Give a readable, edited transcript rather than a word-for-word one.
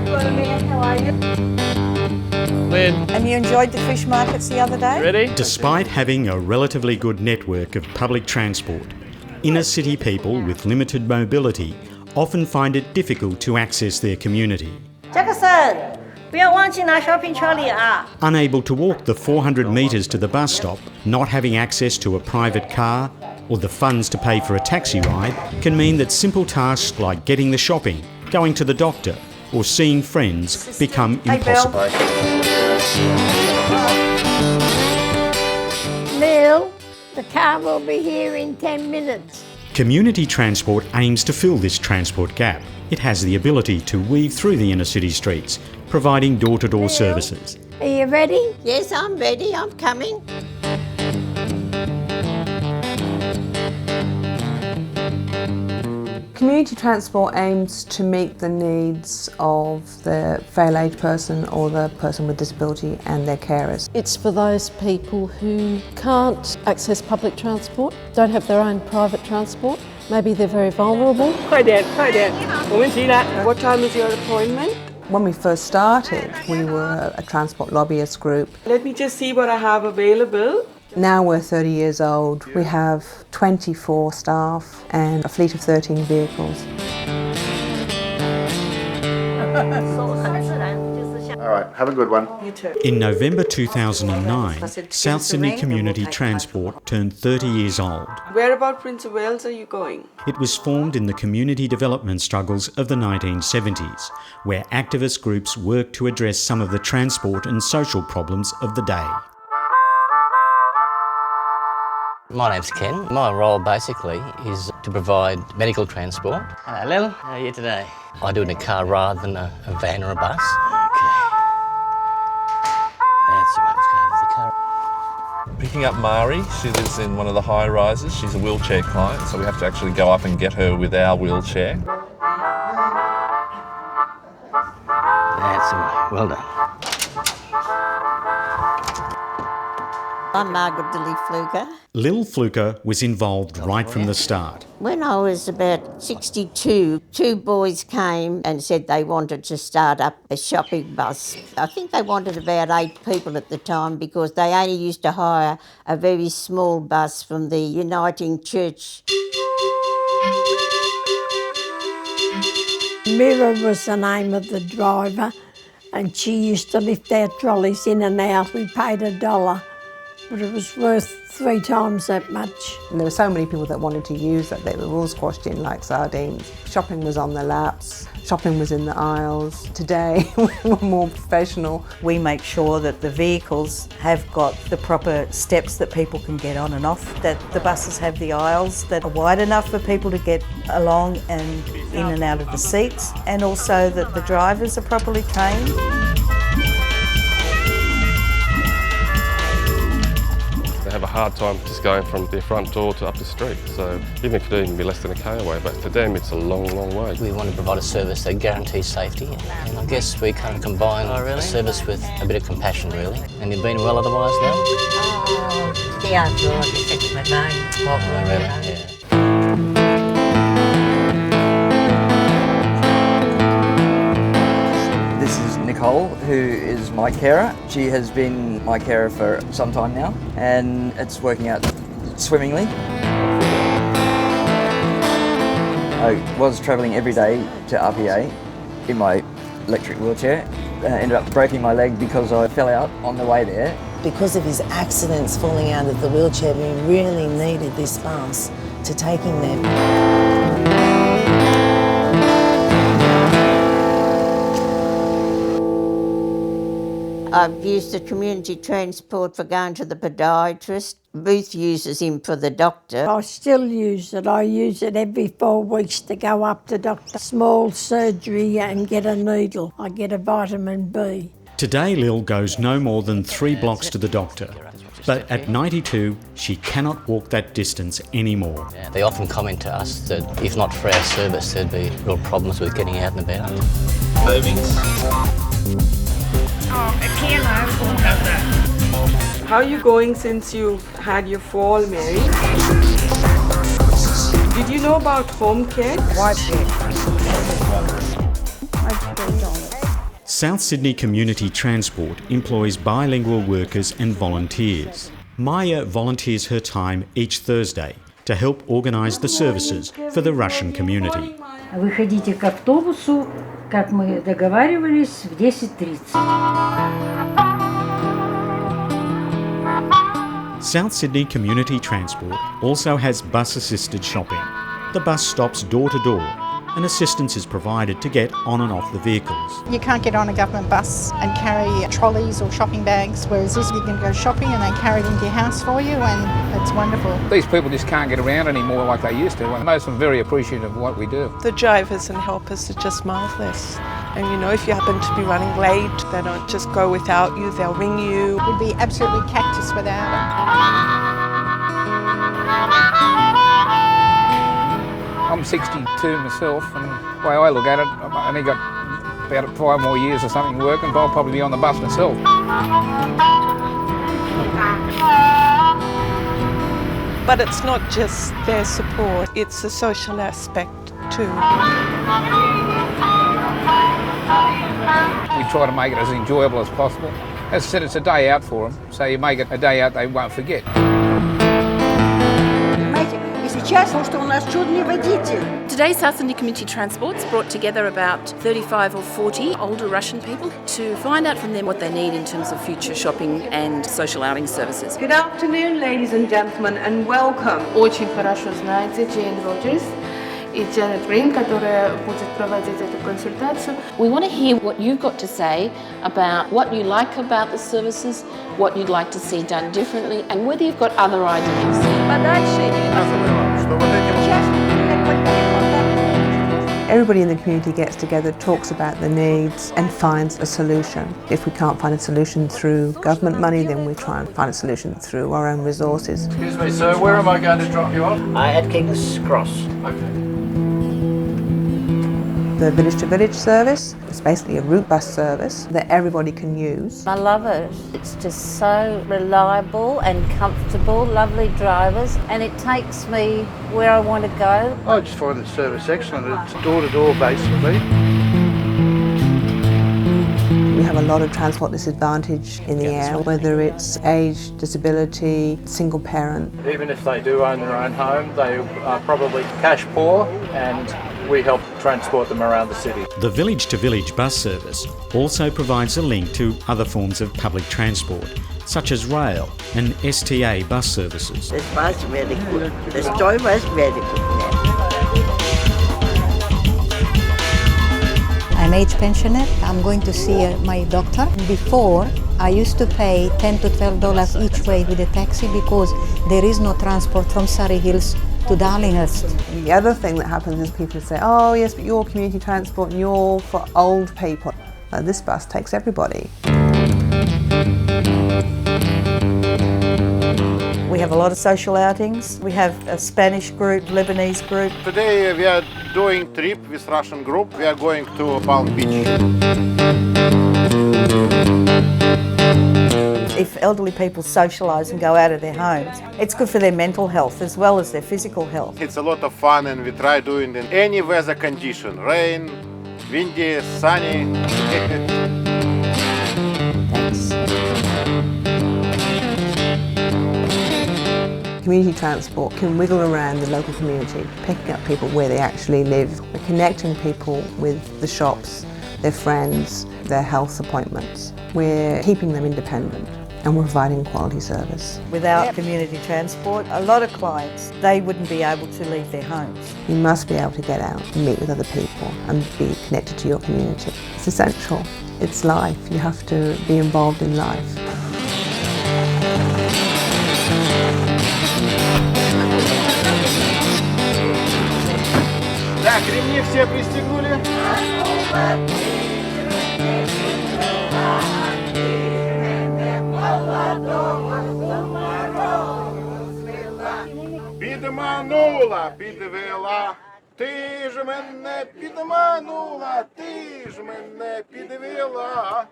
How are you? Lynn, And you enjoyed the fish markets the other day? ready? Despite having a relatively good network of public transport, inner city people with limited mobility often find it difficult to access their community. Jackson, 不要忘记拿 shopping trolley 啊。 Unable to walk the 400 metres to the bus stop, not having access to a private car, or the funds to pay for a taxi ride can mean that simple tasks like getting the shopping, going to the doctor, or seeing friends become impossible. Neil, the car will be here in 10 minutes. Community transport aims to fill this transport gap. It has the ability to weave through the inner city streets, providing door-to-door services. Are you ready? Yes, I'm ready. I'm coming. Community transport aims to meet the needs of the frail aged person or the person with disability and their carers. It's for those people who can't access public transport, don't have their own private transport. Maybe they're very vulnerable. 快点，快点，我们起来。What time is your appointment? When we first started, we were a transport lobbyist group. Let me just see what I have available. Now we're 30 years old. We have 24 staff and a fleet of 13 vehicles. All right, have a good one. You too. In November 2009, South Sydney Community Transport turned 30 years old. Where about Prince of Wales are you going? It was formed in the community development struggles of the 1970s, where activist groups worked to address some of the transport and social problems of the day. My name's Ken. My role basically is to provide medical transport. Hello Lil, how are you today? I do it in a car rather than a van or a bus. Okay. That's all right, let's go into the car. Picking up Mari, she lives in one of the high rises. She's a wheelchair client, so we have to actually go up and get her with our wheelchair. That's all right, well done. I'm Margaret Dilly-Fluker. Lil Fluker was involved right from the start. When I was about 62, two boys came and said they wanted to start up a shopping bus. I think they wanted about 8 people at the time because they only used to hire a very small bus from the Uniting Church. Mira was the name of the driver, and she used to lift our trolleys in and out. We paid $1, but it was worth 3 times that much. And there were so many people that wanted to use it, they were all squashed in like sardines. Shopping was on the laps, shopping was in the aisles. Today, we're more professional. We make sure that the vehicles have got the proper steps that people can get on and off, that the buses have the aisles that are wide enough for people to get along and in and out of the seats, and also that the drivers are properly trained. They have a hard time just going from their front door to up the street, so even if it even be less than a K away, but to them it's a long, long way. We want to provide a service that guarantees safety, and I guess we kind of combine a service with a bit of compassion, really. And you've been well otherwise now? Oh, yeah, I just took my phone. Oh, really? Yeah. This is Nicole, who is my carer. She has been my carer for some time now, and it's working out swimmingly. I was travelling every day to RPA in my electric wheelchair. Ended up breaking my leg because I fell out on the way there. Because of his accidents falling out of the wheelchair, we really needed this bus to take him there. I've used the community transport for going to the podiatrist. Ruth uses him for the doctor. I still use it. I use it every 4 weeks to go up to Dr. Small surgery and get a needle. I get a vitamin B. Today, Lil goes no more than 3 blocks to the doctor. But at 92, she cannot walk that distance anymore. Yeah, they often comment to us that if not for our service, there'd be real problems with getting out and about. Savings. How are you going since you had your fall, Mary? Did you know about home care? White care. South Sydney Community Transport employs bilingual workers and volunteers. Maya volunteers her time each Thursday to help organise the services for the Russian community. Выходите к автобусу, как мы договаривались, в 10:30. South Sydney Community Transport also has bus-assisted shopping. The bus stops door to door and assistance is provided to get on and off the vehicles. You can't get on a government bus and carry trolleys or shopping bags, whereas this you can go shopping and they carry it into your house for you, and it's wonderful. These people just can't get around anymore like they used to, and most of them are very appreciative of what we do. The drivers and helpers are just marvellous. And you know, if you happen to be running late, they don't just go without you, they'll ring you. We'd be absolutely cactus without it. I'm 62 myself, and the way I look at it, I've only got about 5 more years or something working, but I'll probably be on the bus myself. But it's not just their support, it's the social aspect too. We try to make it as enjoyable as possible. As I said, it's a day out for them, so you make it a day out they won't forget. Today, South Sydney Community Transport's brought together about 35 or 40 older Russian people to find out from them what they need in terms of future shopping and social outing services. Good afternoon, ladies and gentlemen, and welcome. Очень хорошо знаете Джейн Роджерс и Джанет Грин, которая будет проводить эту консультацию. We want to hear what you've got to say about what you like about the services, what you'd like to see done differently, and whether you've got other ideas. Everybody in the community gets together, talks about the needs and finds a solution. If we can't find a solution through government money, then we try and find a solution through our own resources. Excuse me, sir, where am I going to drop you off? At King's Cross. Okay. The village-to-village service is basically a route bus service that everybody can use. I love it. It's just so reliable and comfortable, lovely drivers, and it takes me where I want to go. I just find the service excellent. It's door-to-door basically. We have a lot of transport disadvantage in the area, whether it's age, disability, single parent. Even if they do own their own home, they are probably cash poor, and we help transport them around the city. The village-to-village bus service also provides a link to other forms of public transport, such as rail and STA bus services. It was very good. The story was very good. I'm age pensioner. I'm going to see my doctor. Before, I used to pay $10 to $12 each way with a taxi because there is no transport from Surrey Hills to Darlinghurst. The other thing that happens is people say, oh yes, but you're community transport and you're for old people. This bus takes everybody. We have a lot of social outings. We have a Spanish group, Lebanese group. Today we are doing trip with Russian group. We are going to Palm Beach. If elderly people socialise and go out of their homes, it's good for their mental health as well as their physical health. It's a lot of fun and we try doing it in any weather condition. Rain, windy, sunny. Thanks. Community transport can wiggle around the local community, picking up people where they actually live. We're connecting people with the shops, their friends, their health appointments. We're keeping them independent and we're providing quality service. Without community transport, a lot of clients, they wouldn't be able to leave their homes. You must be able to get out and meet with other people and be connected to your community. It's essential. It's life. You have to be involved in life. Так, ремни все пристегнули? Підманула, підвела, ти ж мене підманула, ти ж мене підвела.